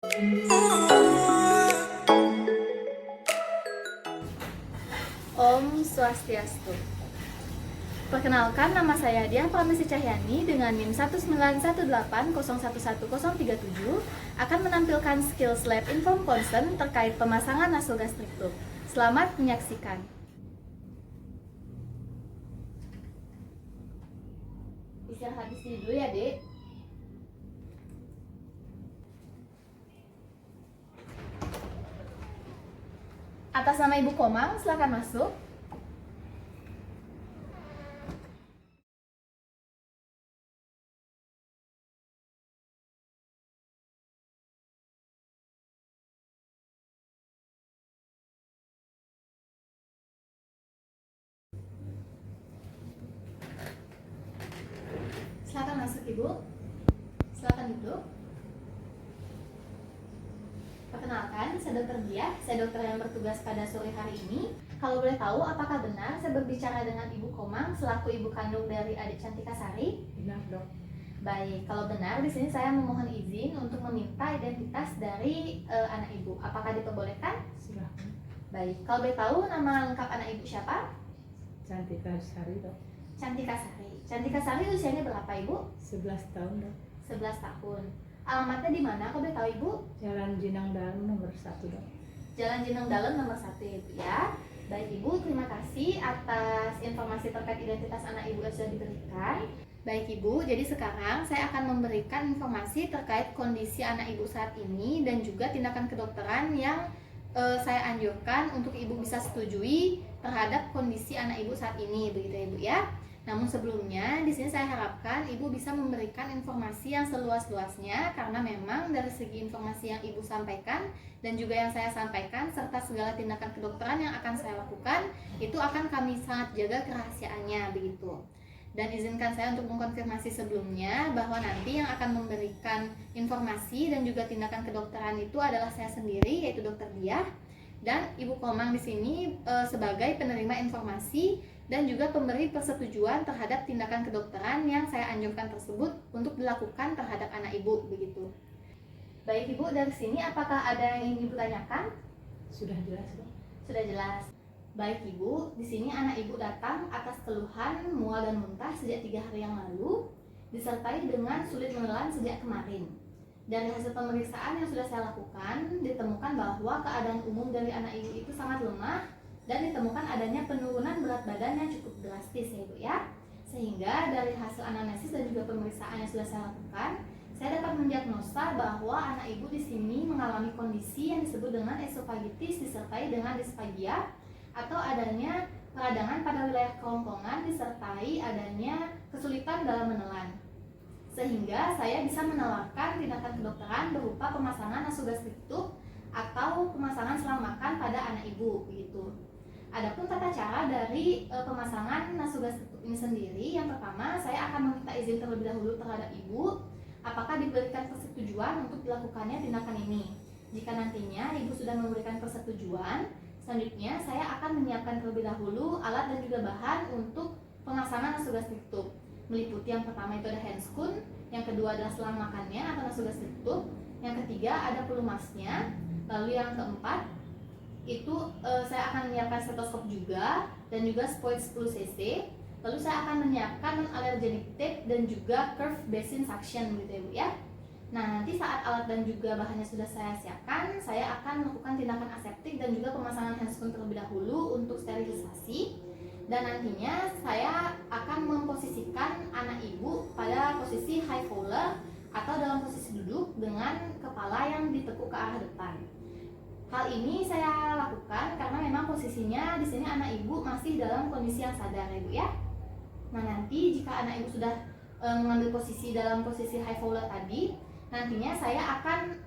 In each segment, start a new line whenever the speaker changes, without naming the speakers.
Om Swastiastu. Perkenalkan, nama saya Diah Pramesti Cahyani dengan NIM 19180111037 akan menampilkan skills lab inform consent terkait pemasangan nasogastrik tube. Selamat menyaksikan. Istirahat di sini dulu ya, Dek. Atas nama Ibu Komang, silakan masuk. Silakan masuk, Ibu. Silakan duduk. Perkenalkan, saya Dr. Diah, saya dokter yang bertugas pada sore hari ini. Kalau boleh tahu, apakah benar saya berbicara dengan Ibu Komang selaku ibu kandung dari adik Cantika Sari?
Benar, Dok.
Baik, kalau benar di sini saya memohon izin untuk meminta identitas dari anak ibu. Apakah diperbolehkan?
Silahkan.
Baik, kalau boleh tahu nama lengkap anak ibu siapa?
Cantika Sari, Dok.
Cantika Sari. Cantika Sari usianya berapa, Ibu?
11 tahun, Dok.
11 tahun. Alamatnya di mana? Kalau boleh tahu, Ibu?
Jalan Jinang Dalam nomor 1, Dok.
Jalan Jeneng Dalam nomor 1 Ibu ya. Baik Ibu, terima kasih atas informasi terkait identitas anak Ibu yang sudah diberikan. Baik Ibu, jadi sekarang saya akan memberikan informasi terkait kondisi anak Ibu saat ini dan juga tindakan kedokteran yang saya anjurkan untuk Ibu bisa setujui terhadap kondisi anak Ibu saat ini, begitu ya Ibu ya. Namun sebelumnya, di sini saya harapkan Ibu bisa memberikan informasi yang seluas-luasnya karena memang dari segi informasi yang Ibu sampaikan dan juga yang saya sampaikan serta segala tindakan kedokteran yang akan saya lakukan itu akan kami sangat jaga kerahasiaannya begitu. Dan izinkan saya untuk mengkonfirmasi sebelumnya bahwa nanti yang akan memberikan informasi dan juga tindakan kedokteran itu adalah saya sendiri, yaitu Dr. Diah, dan Ibu Komang di sini sebagai penerima informasi dan juga pemberi persetujuan terhadap tindakan kedokteran yang saya anjurkan tersebut untuk dilakukan terhadap anak Ibu begitu. Baik Ibu, dari sini apakah ada yang ingin Ibu tanyakan?
Sudah jelas, Dok.
Sudah jelas. Baik Ibu, di sini anak Ibu datang atas keluhan mual dan muntah sejak 3 hari yang lalu, disertai dengan sulit menelan sejak kemarin. Dari hasil pemeriksaan yang sudah saya lakukan, ditemukan bahwa keadaan umum dari anak Ibu itu sangat lemah dan ditemukan adanya penurunan berat badan yang cukup drastis ya Ibu ya. Sehingga dari hasil anamnesis dan juga pemeriksaan yang sudah saya lakukan, saya dapat mendiagnosa bahwa anak Ibu di sini mengalami kondisi yang disebut dengan esofagitis disertai dengan disfagia atau adanya peradangan pada wilayah kerongkongan disertai adanya kesulitan dalam menelan. Sehingga saya bisa menawarkan tindakan kedokteran berupa pemasangan nasogastrik tube atau pemasangan selang makan pada anak Ibu begitu. Adapun tata cara dari pemasangan nasogastrik tube ini sendiri, yang pertama saya akan meminta izin terlebih dahulu terhadap Ibu apakah diberikan persetujuan untuk dilakukannya tindakan ini. Jika nantinya Ibu sudah memberikan persetujuan, selanjutnya saya akan menyiapkan terlebih dahulu alat dan juga bahan untuk pemasangan nasogastrik tube. Meliputi yang pertama itu ada handscoon, yang kedua adalah selang makannya atau nasogastrik tube, yang ketiga ada pelumasnya, lalu yang keempat itu saya akan menyiapkan stetoskop juga dan juga spoid 10 cc. Lalu saya akan menyiapkan non-allergenic tape dan juga curved basin suction gitu ya Bu ya. Nah, nanti saat alat dan juga bahannya sudah saya siapkan, saya akan melakukan tindakan aseptik dan juga pemasangan handscoon terlebih dahulu untuk sterilisasi. Dan nantinya saya akan memposisikan anak Ibu pada posisi high fowler atau dalam posisi duduk dengan kepala yang ditekuk ke arah depan. Hal ini saya lakukan karena memang posisinya di sini anak Ibu masih dalam kondisi yang sadar ya Bu ya. Nah, nanti jika anak Ibu sudah mengambil posisi dalam posisi high fowler tadi, nantinya saya akan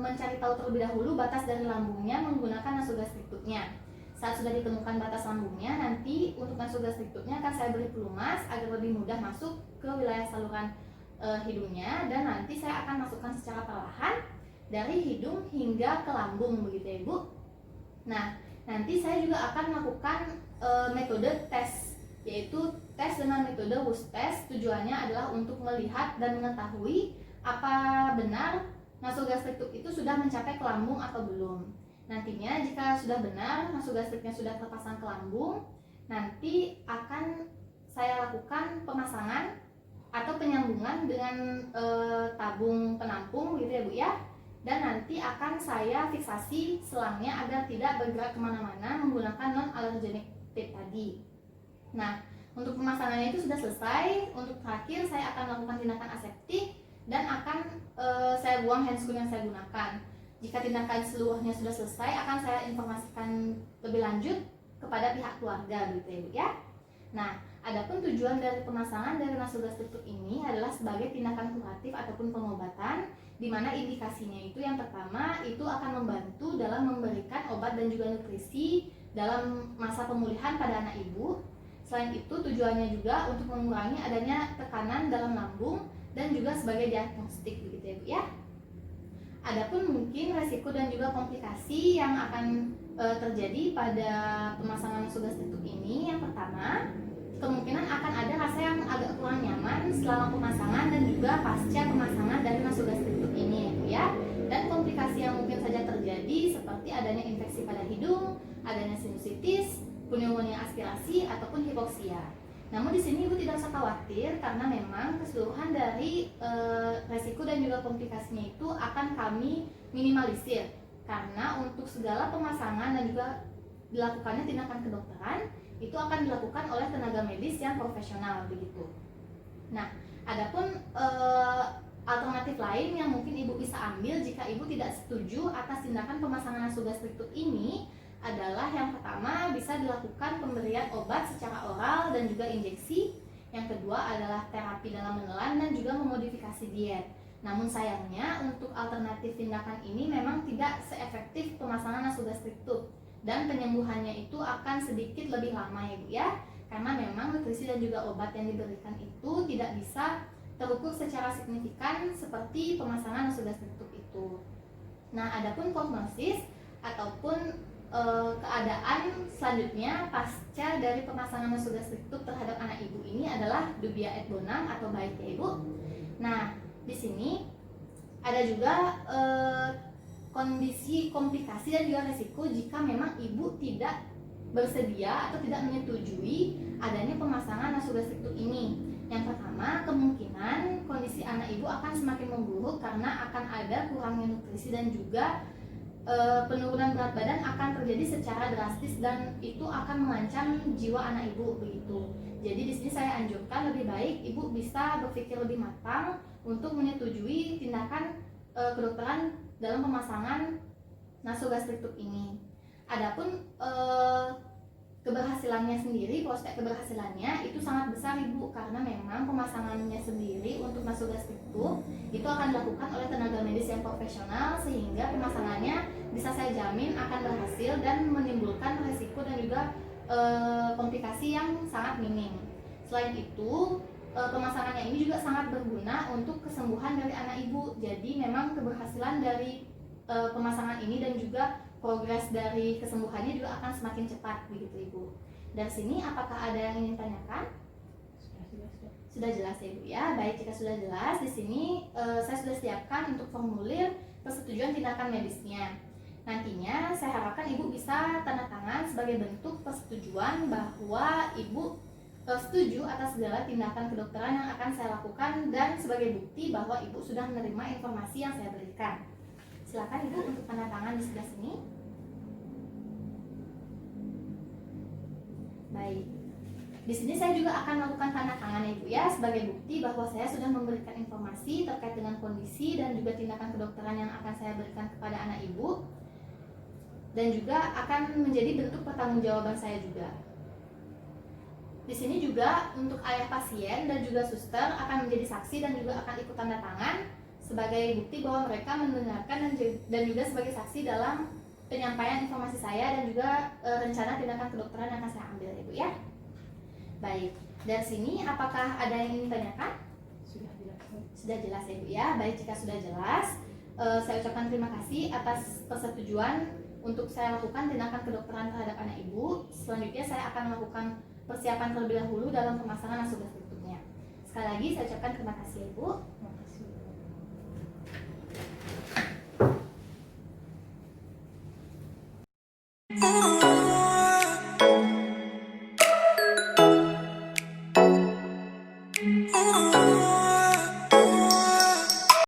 mencari tahu terlebih dahulu batas dari lambungnya menggunakan nasogastrik tube-nya. Saat sudah ditemukan batas lambungnya, nanti untuk nasogastrik tube-nya akan saya beri pelumas agar lebih mudah masuk ke wilayah saluran hidungnya, dan nanti saya akan masukkan secara perlahan dari hidung hingga ke lambung begitu ya Ibu. Nah, nanti saya juga akan melakukan metode tes, yaitu tes dengan metode WUS test. Tujuannya adalah untuk melihat dan mengetahui apa benar nasogastrictus itu sudah mencapai ke lambung atau belum. Nantinya jika sudah benar nasogastriknya sudah terpasang ke lambung, nanti akan saya lakukan pemasangan atau penyambungan dengan tabung penampung gitu ya Bu ya. Dan nanti akan saya fiksasi selangnya agar tidak bergerak kemana-mana menggunakan non-allergenic tape tadi. Nah, untuk pemasangannya itu sudah selesai. Untuk terakhir saya akan melakukan tindakan aseptik dan akan saya buang handscoon yang saya gunakan. Jika tindakan seluruhnya sudah selesai, akan saya informasikan lebih lanjut kepada pihak keluarga gitu ya Bu ya. Nah, adapun tujuan dari pemasangan dari nasogastrictus ini adalah sebagai tindakan kuratif ataupun pengobatan, di mana indikasinya itu yang pertama itu akan membantu dalam memberikan obat dan juga nutrisi dalam masa pemulihan pada anak ibu. Selain itu tujuannya juga untuk mengurangi adanya tekanan dalam lambung dan juga sebagai diagnostik begitu ya Bu ya. Adapun mungkin resiko dan juga komplikasi yang akan terjadi pada pemasangan nasogastrictus ini, yang pertama kemungkinan akan ada rasa yang agak kurang nyaman selama pemasangan dan juga pasca pemasangan dari nasogastrictus ini ya Bu ya. Dan komplikasi yang mungkin saja terjadi seperti adanya infeksi pada hidung, adanya sinusitis, pneumonia aspirasi ataupun hipoksia. Namun di sini Ibu tidak usah khawatir karena memang keseluruhan dari resiko dan juga komplikasinya itu akan kami minimalisir. Karena untuk segala pemasangan dan juga dilakukannya tindakan kedokteran itu akan dilakukan oleh tenaga medis yang profesional begitu. Nah, adapun alternatif lain yang mungkin Ibu bisa ambil jika Ibu tidak setuju atas tindakan pemasangan nasogastrictus ini adalah yang pertama bisa dilakukan pemberian obat secara oral dan juga injeksi. Yang kedua adalah terapi dalam menelan dan juga memodifikasi diet. Namun sayangnya untuk alternatif tindakan ini memang tidak seefektif pemasangan nasogastrictus dan penyembuhannya itu akan sedikit lebih lama ya Bu ya. Karena memang nutrisi dan juga obat yang diberikan itu tidak bisa terukur secara signifikan seperti pemasangan nasogastrictus itu. Nah, adapun prognosis ataupun keadaan selanjutnya pasca dari pemasangan nasogastrictus terhadap anak ibu ini adalah dubia et bonum atau baik ya Ibu. Nah, di sini ada juga kondisi komplikasi dan juga risiko jika memang ibu tidak bersedia atau tidak menyetujui adanya pemasangan nasogastrictus ini. Yang pertama, kemungkinan kondisi anak ibu akan semakin memburuk karena akan ada kurangnya nutrisi dan juga penurunan berat badan akan terjadi secara drastis dan itu akan mengancam jiwa anak ibu begitu. Jadi di sini saya anjurkan lebih baik ibu bisa berpikir lebih matang untuk menyetujui tindakan kedokteran dalam pemasangan nasogastrictus ini. Adapun keberhasilannya sendiri, prospek keberhasilannya itu sangat besar Ibu, karena memang pemasangannya sendiri untuk nasogastrictus itu akan dilakukan oleh tenaga medis yang profesional sehingga pemasangannya bisa saya jamin akan berhasil dan menimbulkan risiko dan juga komplikasi yang sangat minim. Selain itu pemasangannya ini juga sangat berguna untuk kesembuhan dari anak ibu. Jadi memang keberhasilan dari pemasangan ini dan juga progres dari kesembuhannya juga akan semakin cepat begitu Ibu. Dari sini apakah ada yang ingin tanyakan? Sudah jelas ya Ibu ya. Baik, jika sudah jelas di sini saya sudah siapkan untuk formulir persetujuan tindakan medisnya. Nantinya saya harapkan Ibu bisa tanda tangan sebagai bentuk persetujuan bahwa Ibu setuju atas segala tindakan kedokteran yang akan saya lakukan dan sebagai bukti bahwa Ibu sudah menerima informasi yang saya berikan. Silakan Ibu untuk tanda tangan di sebelah sini. Baik. Di sini saya juga akan melakukan tanda tangan Ibu ya sebagai bukti bahwa saya sudah memberikan informasi terkait dengan kondisi dan juga tindakan kedokteran yang akan saya berikan kepada anak Ibu. Dan juga akan menjadi bentuk pertanggungjawaban saya juga. Di sini juga untuk ayah pasien dan juga suster akan menjadi saksi dan juga akan ikut tanda tangan sebagai bukti bahwa mereka mendengarkan dan juga sebagai saksi dalam penyampaian informasi saya dan juga rencana tindakan kedokteran yang akan saya ambil Ibu ya. Baik, dari sini apakah ada yang ingin ditanyakan? Sudah jelas ya Ibu ya. Baik, jika sudah jelas saya ucapkan terima kasih atas persetujuan untuk saya lakukan tindakan kedokteran terhadap anak Ibu. Selanjutnya saya akan melakukan persiapan terlebih dahulu dalam pemasangan nasogastrictusnya. Sekali lagi saya ucapkan terima kasih Ibu.
Terima kasih.
Ooh.